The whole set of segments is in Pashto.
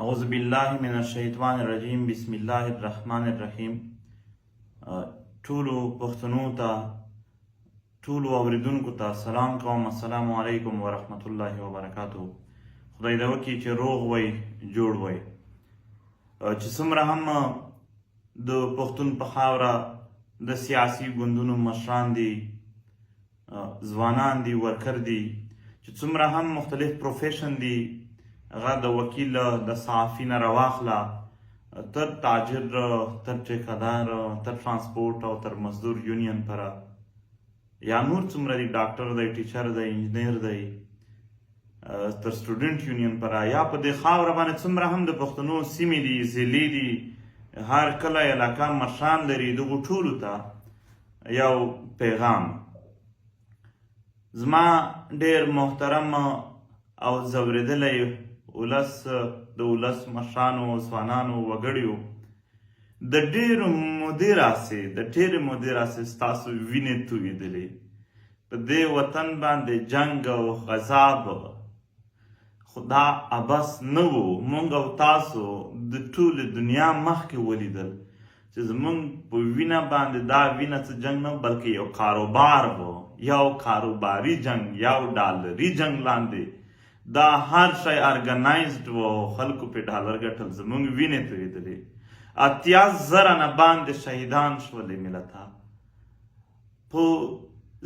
اعوذ بالله من الشیطان الرجیم بسم الله الرحمن الرحیم. ټولو پښتنو ته ټولو اوریدونکو ته سلام کوم. السلام علیکم ورحمت الله وبرکاتہ. خدای دې وکړي چې روغ وئ جوړ وئ. چې څومره هم د پښتون په خاوره د سیاسي ګوندونو مشران دي، ځوانان دي، ورکر دي، چې څومره هم مختلف پروفیشن دي، هغه د وکیل، د صحافي نه راواخله تر تاجر، تر ټیکهدار، تر ټرانسپورټ او تر مزدور یونین پره، یا نور څومره دي، ډاکټر دی، ټیچر دی، انجینیر دی، تر سټوډنټ یونین پره، یا په دې خاوره باندې څومره هم د پښتنو سیمې دي، ضلعې دي، هر کله علاقه مشران لري، دغو ټولو ته یو پیغام. زما ډېر محترم او ځورېدلی ولس، د ولس مشرانو، ځوانانو، وګړیو، د ډېرو مودې راسې ستاسو وینې تویېدلې. په دې وطن باندې جنګ او غضب خو دا عبث نه و. موږ او تاسو د ټولې دنیا مخکې ولیدل چې زموږ په وینه باندې دا وینه څه جنګ نه بلکې یو کاروبار و، یو کاروباري جنګ، یو ډالري جنګ لاندې دا هر شی ارګنایزډ و، خلکو پې ډالر ګټل، زموږ وینې تویېدلې. 80,000 نه باندې شهیدان شولې ملته، په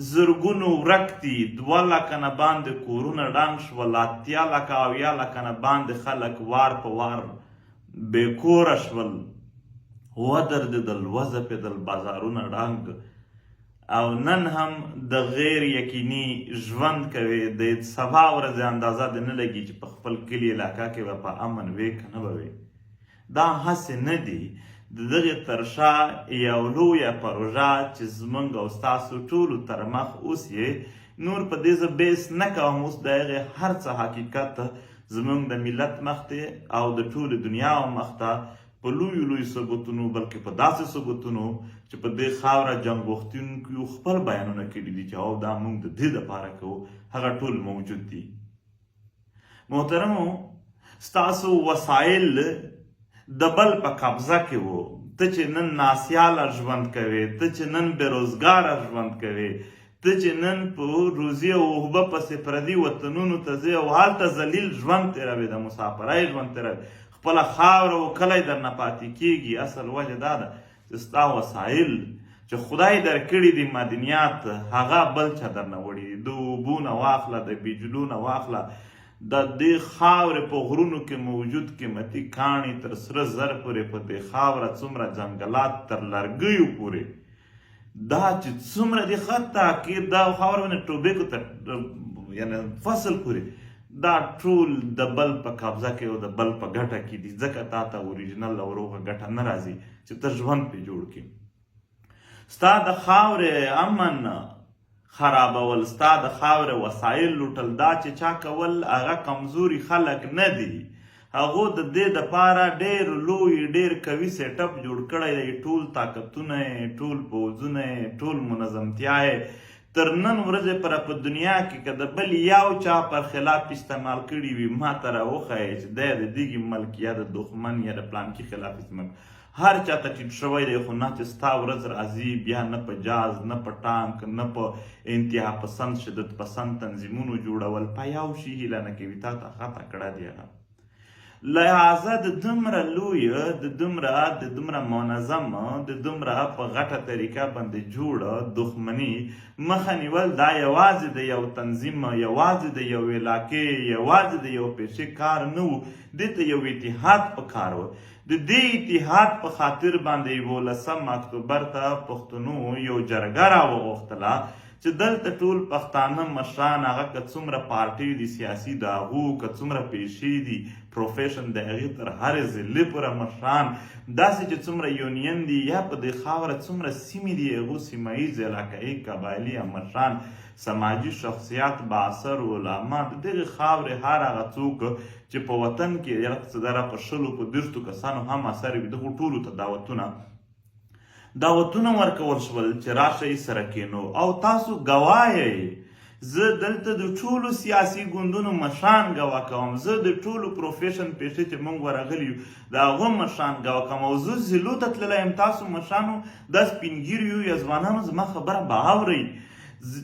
زرګونو ورک دي، 2 لکه نه باندې کورونه ړنګ شول، 80 لکه 70 لکه نه باندې خلک وار په وار بېکوره شول، ودرېدل، وځپېدل، بازارونه ړنګ. او نن هم د غیر یقیني ژوند کوي. د سبا ورځې اندازه دې نه لګي چې په خپل کلي علاقه کې به په امن وې که نه به وې. دا هسې نه دي. د دغې تر شا یو لویه پروژه چې زموږ او ستاسو ټولو تر مخ اوس یې نور په دې زه بیس نه کوم، اوس د هغې هر څه حقیقت زموږ د ملت مخ ته او د ټولې دنیا مخ ته په لویو ثبوتونو، بلکې په داسې ثبوتونو چې په دې خاوره جنګ غوښتونکو خپل بیانونه کړي دي چې او دا موږ د دې دپاره کوو، هغه ټول موجود دي. محترمو، ستاسو وسایل د بل په قبضه کې وو. ته چې نن ناسیاله ژوند کوې، ته چې نن بېروزګاره ژوند کوې، ته چې نن په روزي او اوبه پسې پردي وطنونو ته ځې او هلته ذلیل ژوند تېروې، د مسافرۍ ژوند تېروې، خپله خاوره و کلی در نه پاتې کېږي. اصل وجه دا ده چې ستا وسایل چې خدای در کړي دي، معدنیات، هغه بل چا در نه وړي دي. د اوبو نه واخله، د بجلو نه واخله، د دې خاورې په غرونو کې موجود قیمتي کاڼي تر سره زر پورې، په دې خاوره څومره ځنګلات تر لرګیو پورې، دا چې څومره دي حتی کې دا خاوره باندې ټوبیکو ته یعنې فصل پورې، دا ټول د بل په قبضه کې او د بل په ګټه کې دي. ځکه تا ته اوریجنل او روغه ګټه نه راځي چې ته ژوند پې جوړ کړې. ستا د خاورې امن خرابول، ستا د خاورې وسایل لوټل، دا چې چا کول هغه کمزوري خلک نه دي. هغو د دې دپاره ډېر لوی، ډېر قوي سیټ اپ جوړ کړی دی. ټول طاقتونه یې، ټول پوځونه یې، ټول منظمتیا یې تر نن ورځې پره په دنیا کې که د بل یو چا پر خلاف استعمال کړي وي، ما ته راوښیه چې دی د دغې ملک یا د دښمن یا د پلانکي خلاف استعمال هر چا ته ټیټ شوی دی. خو نه چې ستا ورځ راځي بیا نه په جاز، نه په ټانک، نه په انتها پسند، شدت پسند تنظیمونو جوړول په یو شي هیله نه کوي، تا ته خطا کړه دی هغه. لہذا د دومره لویه، د دومره منظمه، د دومره په غټه طریقه باندې جوړه دښمني مخه نیول، دا یوازې د یو تنظیم، یوازې د یو علاقې، یوازې د یو پیشې کار نه و. دې ته یو اتحاد پکار و. د دې اتحاد په خاطر باندې 11 اکتوبر ته پښتنو یو جرګه راوغوښتله چې دلته ټول پښتانه مشران، هغه که څومره پارټۍ دي سیاسي، د هغو که څومره پیشې دي، پروفیشن د هغې تر هرې ضلعې پوره مشران، داسې چې څومره یونین دي یا په دې خاوره څومره سیمې دي، هغو سیمه ییز، علاقایي، قبایلي مشران، سماجي شخصیات، بااثر علما، د دغې خاورې هر هغه څوک چې په وطن کې یقصدره په 20 په 30 کسانو هم اثر وي، دغو ټولو ته دعوتونه ورکول شول چې راشئ سره کینو. او تاسو ګواه یئ زه دلته د ټولو سیاسي ګوندونو مشران ګواه کوم، زه د ټولو پروفیشن پیښې چې موږ ورغلي یو د هغو مشران ګواه کوم، او زه ضلعو ته تللی یم. تاسو مشرانو دا سپین ږیرو یا ځوانانو زما خبره به اورئ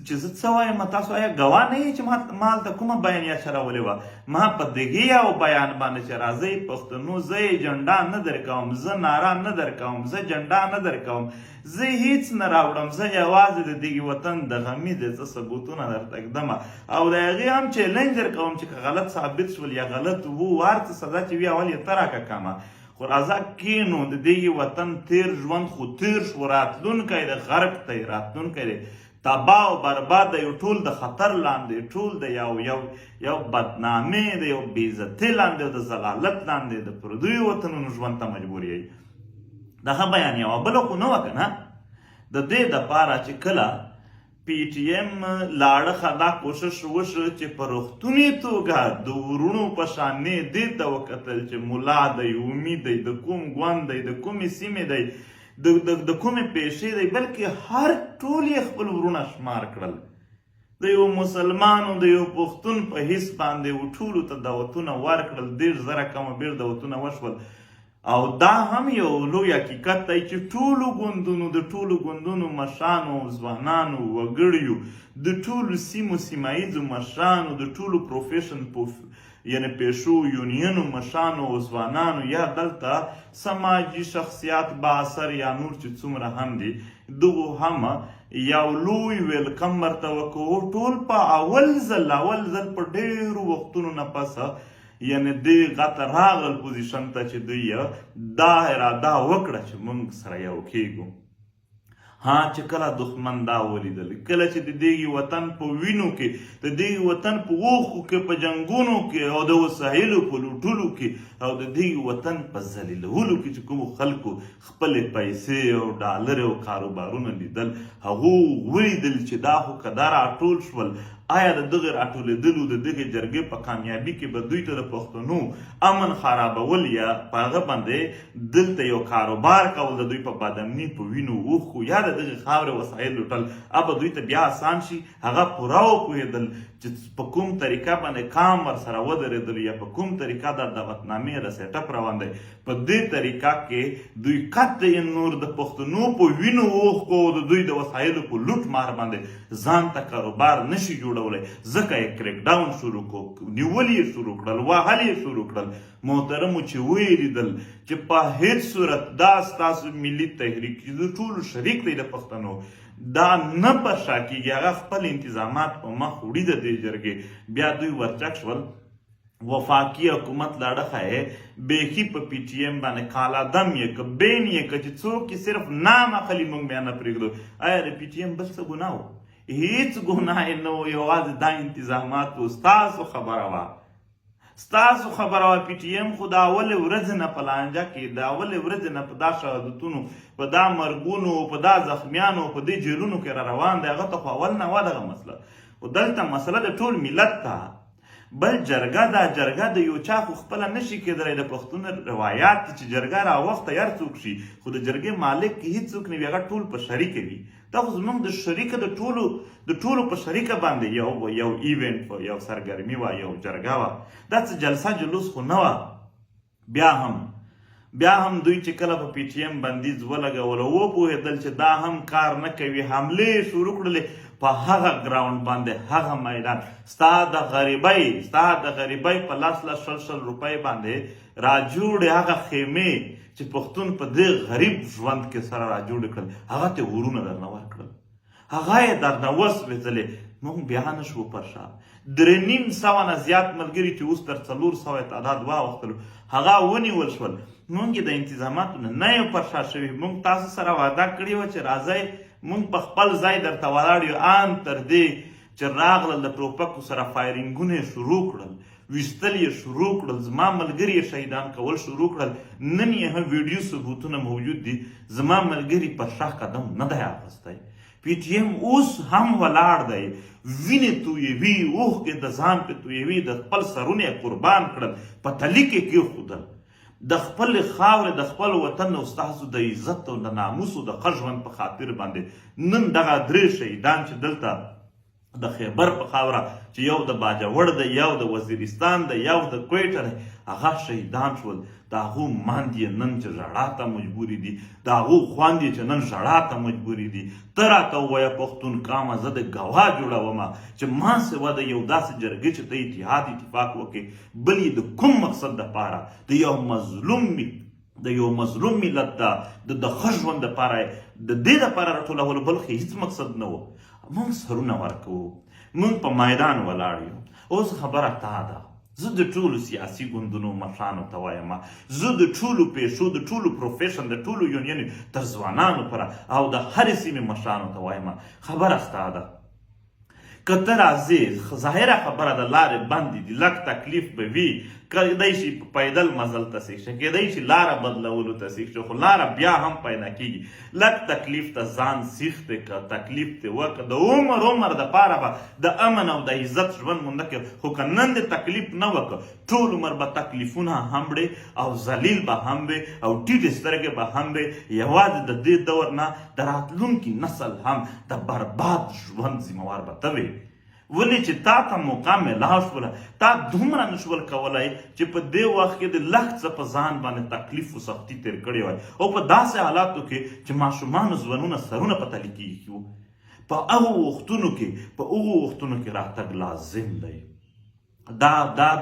چې زه څه وایم. تاسو آیا ګواه نه یې چې ما هلته کومه بیانیه چلولې وه؟ ما په دغې او بیان باندې چې راځئ پښتنو زه یې جنډا نه درکوم، زه ناره نه درکوم، زه جنډا نه درکوم، زه هیڅ نه راوړم، زه یوازې د دغې وطن د غمي د څه ثبوتونه درته ږدمه او د هغې هم چیلنج درکوم چې که غلط ثابت شول یا غلط وو هر څه سزا چې وي اول یې ته راکه کمه. خو راځه کینو د دغې وطن تیر ژوند خو تیر شو، راتلونکی د غرب ته راتلونکی دی تباه او برباد دی، ټول د خطر لاندې، ټول د یو بدنامۍ د یو بېعزتۍ لاندې او د ضلالت لاندې د پردیو وطنونو ژوند ته مجبور یی. دغه بیان یوه بله خو نه وه که نه، د دې دپاره چې کله پی ټي ایم لاړخه دا کوشش وشو چې په رښتونې توګه د ورونو په شانې دې ته وکتل چې ملا دی، امید دی، د کوم ګوند دی، د کومې سیمې دی، د کومې پیشې دی، بلکې هر ټول یې خپل ورونه شمار کړل. د یو مسلمان او د یو پښتون په حیث باندې ټولو ته دعوتونه ورکړل، 10,000 کمه بیر دعوتونه وشول. او دا هم یو لوی حقیقت دی چې ټولو ګوندونو د ټولو ګوندونو مشرانو، ځوانانو، وګړیو، د ټولو سیمو سیماییزو مشرانو، د ټولو پروفیشن یعنی پیشو یونینو مشرانو او ځوانانو یا دلته سماجي شخصیات با اثر یا نور چې څومره هم دي دغو هم یو لوی ویلکم ورته وکړو. ټول په اول ځل په ډېرو وختونو نه پسه یعنی دغه ته راغل پوزیشن ته چې دوی دا اراده وکړه چې موږ سره یو کېږو. ها چې کله دښمن دا ولیدل، کله چې د دغې وطن په وینو کې، د دغې وطن په اوښکو کې، په جنګونو کې او د وسایلو په لوټلو کې او د دغې وطن په ذلیلولو کې چې کومو خلکو خپلې پیسې او ډالر او کاروبارونه لیدل، هغو ولیدل چې دا خو که دا راټول شول آیا د دغې راټولېدلو د دغې جرګې په کامیابي کې به دوی ته د پښتنو امن خرابول یا په هغه باندې دلته یو کاروبار کول د دوی په بادامني په وینو اوښکو یا د دغې خاورې وسایل لوټل به دوی ته بیا آسان شي. هغه پوره وپوهېدل چې په کوم طریقه باندې کام ورسره ودرېدل یا په کوم طریقه دا دعوتنامې را سیټ اپ روان دی، په دې طریقه کې دوی قطعا نور د پښتنو په وینو اوښکو او د دوی د وسایلو په لوټ مار باندې ځان ته کاروبار نشي جوړولی. ځکه یې کریک ډاون شروع کړو، نیول یې شروع کړل، وهل یې شروع کړل. محترمو چې ویې لیدل چې په هیڅ صورت دا ستاسو ملي تحریک د ټولو شریک دی د پښتنو، دا نه په شا کېږي، هغه خپل انتظامات په مخ وړي د دې جرګې. بیا دوی ورچک شول، وفاقي حکومت لاړخه یې بیخي په پی ټي ایم باندې کالادم یې که بین یې که چې څوک یې صرف نام اخلي موږ بیا نه پرېږدو. آیا د پی ټي ایم بل څه ګناه و؟ هیڅ ګناه یې نه و، یوازې دا انتظامات و. ستاسو خبره وه، ستاسو خبره وه. پی ټي ایم خو د اولې ورځې نه په لانجه کې، د اولې ورځې نه په دا شهادتونو، په دا مرګونو، په دا زخمیانو، په دې جیلونو کې را روان دی. هغه ته خو اول نه وه دغه مسله، خو دلته مسله د ټول ملت ته. بل جرګه دا جرګه د یو چا خو خپله نشي کېدلی، د پښتون روایات دي چې جرګه راوخته هر څوک شي، خو د جرګې مالک کې هېڅوک نه وي، هغه ټول په شریکه وي. دا خو زموږ د شریکه د ټولو په شریکه باندې یو ایونټ یو سرګرمي وه، یو جرګه وه. دا څه جلسه جلوس خو نه وه. بیا هم دوی چې کله په پی ټي ایم بندیز ولګول او وپوهېدل چې دا هم کار نه کوي، حملې شروع کړلې په هغه ګراوند باندې، هغه میدان. ستا د غریبۍ په 10,000 روپۍ باندې راجوړې هغه خیمې چې پښتون په دې غریب ژوند کې سره راجوړې کړل، هغه ته ورونه درنه ورکړل، هغه یې درنه وسوځلې. موږ بیا نه شو پر شا. 3,500 نه زیات ملګري چې اوس تر 400 تعداد واوښتلو هغه ونیول شول. موږ یې د انتظاماتو نه یو پر شا شوي. موږ تاسو سره وعده کړې وه چې راځئ موږ په خپل ځای درته ولاړ یو، ان تر دې چې راغلل د ټوپکو سره فایرینګونه یې شروع کړل، ویستل یې شروع کړل، زما ملګري یې شهیدان کول شروع کړل. نن یې هم ویډیو ثبوتونه موجود دي. زما ملګري پر شا قدم نه دی اخیستی. پی ټي ایم اوس هم ولاړ دی، وینې تویوي، اوښکې د ځان پې تویوي، د خپل سرونه یې قربان کړل، په تلي کې کېښودل. د خپل خاورې، د خپل وطن او ستاسو د عزت او د ناموس او د ښه ژوند په خاطر باندې نن دغه 3 شهیدان چې دلته د خیبر په خاوره چې یو د باجوړ دی، یو د وزیرستان دی، یو د کویټه دی، هغه شهیدان شول. د هغو ماندې نن چې ژړا ته مجبورې دي، د هغو خویندې چې نن ژړا ته مجبورې دي. ته راته ووایه پښتون قامه، زه د ګواه جوړومه چې ما سوا د یو داسې جرګې چې ته اتحاد اتفاق وکړې، بل یې د کوم مقصد دپاره د یو مظلوم ملت د ښه ژوند دپاره د دې دپاره راټولولو، بل هیڅ مقصد نه و. موږ سرونه ورکوو، موږ په میدان ولاړ یو. اوس خبره تا ده، زه د ټولو سیاسي ګوندونو مشرانو ته وایم، زه د ټولو پیشو، د ټولو پروفیشن، د ټولو یونین تر ځوانانو پورې او د هرې سیمې مشرانو ته وایم، خبره ستا ده. که ته راځې، ظاهره خبره د لارې بندې دي، لږ تکلیف به وي، کیدای شي په پیدل مزل ته سیخ شي، کیدای شي لاره بدلولو ته سیخ شي، خو لاره بیا هم پیدا کېږي. لږ تکلیف ته ځان سیخ دی که تکلیف دې وکړه، د عمر دپاره به د امن او د عزت ژوند مونده کړې. خو که نن دې تکلیف نه وکړه، ټول عمر به تکلیفونه هم وړې او ذلیل به هم وې او ټیټې سترګې به هم وې. یوازې د دې دور نه د راتلونکي نسل هم د برباد ژوند ذمهوار به ته وې. ولې چې تا ته موقع میلاو شوله، تا دومره نشول کولی چې په دې وخت کې د لږ څه په ځان باندې تکلیف و سختي تېر کړی وای، او په داسې حالاتو کې چې ماشومانو ځوانونه سرونه په تلي کېږي وو. په هغو وختونو کې راتګ لازم دی. دا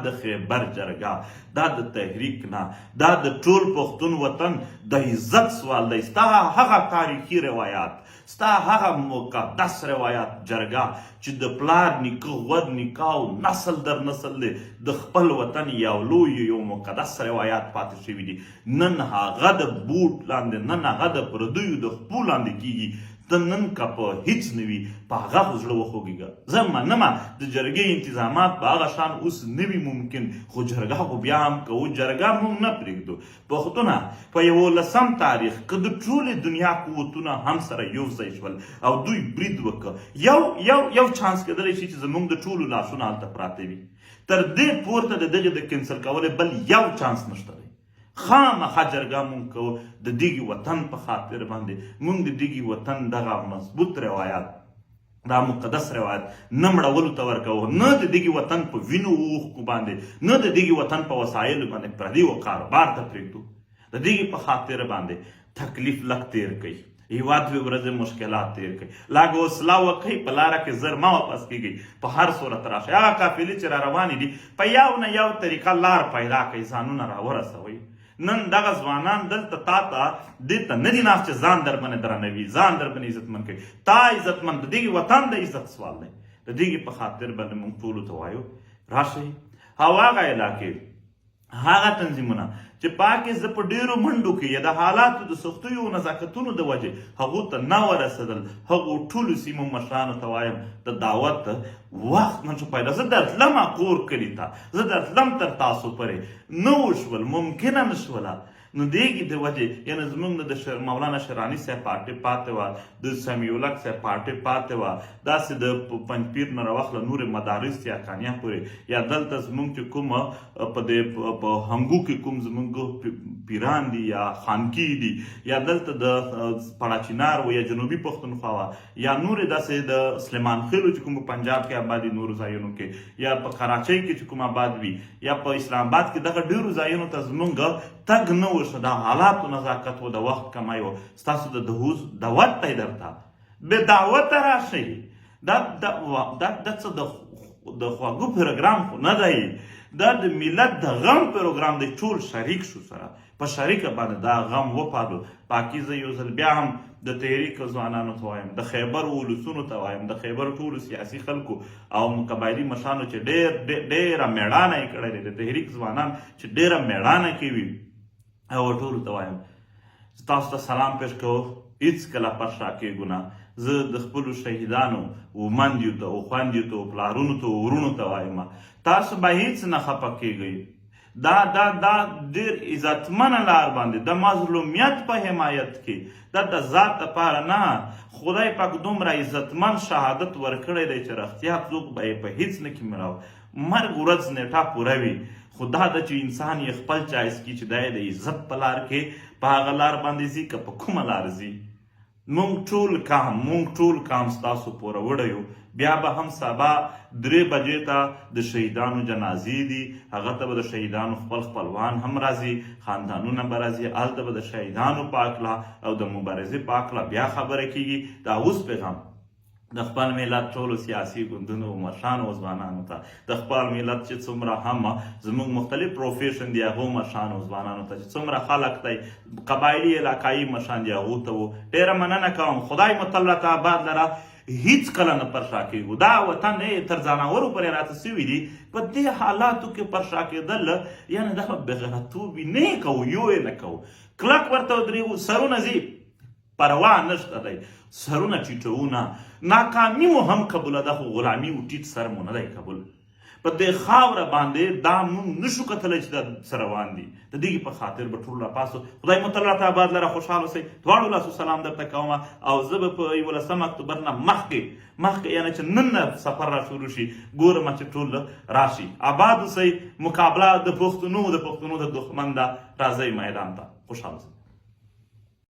د خیبر جرګه، دا د تحریک نه، دا د ټول پښتون وطن د عزت سوال دی. ستا هغه تاریخي روایات، ستا هغه مقدس روایات جرګه چې د پلار نیکه غود نیکه او نسل در نسل دی د خپل وطن یو لوی یو مقدس روایات پاتې شوي دي، نن هغه د بوټ لاندې، نن هغه د پردیو د خپو لاندې کېږي. ته نن که په هیڅ نه وي، په هغه خو زړه وخوږېږه. زه منمه د جرګې انتظامات په هغه شان اوس نه وي ممکن، خو جرګه خو بیا هم کوو، جرګه موږ نه پرېږدو. پښتونه په 11 تاریخ که د ټولې دنیا قوتونه هم سره یو ځای شول او دوی برید وکړه، یو چانس کېدلی شي چې زموږ د ټولو لاسونه هلته پراته وي. تر دې پورته د دغې د کینسل کولی بل یو چانس نشته دی. خامخا جرګه مونږ کوو د دغې وطن په خاطر باندې. مونږ د دغې وطن دغه مضبوط روایات، دا مقدس روایت نه مړولو ته ورکوو، نه د دغې وطن په وینو اوښکو باندې، نه د دغې وطن په وسایلو باندې پردیو کاروبار ته پرېږدو. د دغې په خاطر باندې تکلیف لږ تېر کوي، یوه دوې ورځې مشکلات تېر کړئ، لږ حوصله وکړئ، په لاره کې زر مه واپس کېږئ، په هر صورت راشئ. هغه قافلې چې را روانې دي په یو نه یو طریقه لار پیدا کړئ، ځانونه راورسوئ. نن دغه ځوانان دلته تا ته دې ته نه دي ناست چې ځان در باندې درنوي، ځان در باندې عزتمند کوي. تا عزتمند، د دغې وطن د عزت سوال دی. د دغې په خاطر باندې موږ ټولو ته وایو راشئ. او هغه علاقې، هغه تنظیمونه چې پاکې زه په ډېرو منډو کې یا د حالاتو د سختیو او نزاکتونو د وجې هغو ته نه ورسېدل، هغو ټولو سیمو مشرانو ته وایم د دعوت وخت نشو پیدا. زه درتلم کور کلي ته، زه درتلم تر تاسو پورې، نه وشول، ممکنه نه شوله. نو دغې د وجې یعنې زموږ د مولانا شراني صاحب پارټۍ پاتې وه، د سمیع الحق صاحب پارټۍ پاتې وه، داسې د پنجپیر نه راواخله نورې مدارس یا کانیا پورې، یا دلته زموږ چې کوم په هنګو کې کوم زموږ پیران دي یا خانکي دي، یا دلته د پړاچینار و یا جنوبي پښتونخوا وه، یا نورې داسې د سلیمان خیلو چې کوم په پنجاب کې آباد دي نورو ځایونو کې، یا په کراچۍ کې چې کوم آباد وي، یا په اسلام آباد کې دغه ډېرو ځایونو ته زموږ تګ نه وشو. د حالاتو نزاکت و، د وخت کمی و، ستاسو د دعوت دی درته، بې دعوته راشئ. دا څه د خواږه پروګرام خو نه دی، دا د ملت د غم پروګرام دی. ټول شریک شو سره په شریکه باندې دا غم وپالو. باقي زه یو ځل بیا هم د تحریک ځوانانو ته وایم، د خیبر ولسونو ته وایم، د خیبر ټولو سیاسي خلکو او قبایلي مشرانو چې ډېره مېړانه یې کړې ده، د تحریک ځوانان چې ډېره مېړانه کوي، او ټولو ته وایم تاسو ته سلام پیش کوو، هېڅکله پر شا کېږو نه. زه د خپلو شهیدانو و مندیو ته و خویندیو ته و پلارونو ته و ورونو ته وایم تاسو به هېڅ نه خفه کېږئ. دا ډېر عزتمنه لار باندې د مظلومیت په حمایت کې دا د ذات دپاره نه، خدای پاک دومره عزتمن شهادت ورکړی دی چې رښتیا څوک به یې په هېڅ نه کیمیراو. مرګ ورځ نیټه پوره وي، خو دا ده چې انسان یې خپل چایس کړي چې دا یې د عزت په لار کې په هغه لار باندې ځي که په کومه لار ځي. مونږ ټول کام ستاسو پوره وړی یو. بیا به هم سبا 3 بجې ته د شهیدانو جنازې دي. هغه ته به د شهیدانو خپلوان هم راځي، خاندانونه به راځي. هلته به د شهیدانو په هکله او د مبارزې په هکله بیا خبره کیږي. دا اوس پیغام د خپل ملت ټولو سیاسي ګوندونو مشرانو او ځوانانو ته، د خپل ملت چې څومره هم زموږ مختلف پروفیشن دی هغو مشرانو او ځوانانو ته، چې څومره خلک دی قبایلي علاقایي مشران دی هغو ته و ډېره مننه کوم. خدای مو تل راته آباد لره، هیڅ کله نه پر شا کېږو. دا وطن تر ځانورو پورې راته سوي دي. په دې حالاتو کې پر شا کېدل یعنې دا به بېغیرتوب وي. نه یې کوو، یو یې نه کوو، کلک ورته ودرېږو. سرونه ځي، پروا نشته دی، سرونه ټیټوو نه. ناکامي مو هم قبوله ده، خو غلامي و ټیټ سر مو نه دی قبول. په دې خاوره باندې دا موږ نشو کتلی چې دا څه روان دي. د دې په خاطر به ټول راپاسو. خدای مو تل راته آباد لره، خوشحاله اوسئ. دواړو لاسو سلام درته کوم. او زه به په 11 اکتوبر نه مخکې یعنې چې نن نه سفر را شروع شي، ګورم چې ټول راشي. آباد اوسئ. مقابله د پښتنو د دښمن ده. راځئ میدان ته. خوشحاله اوسئ.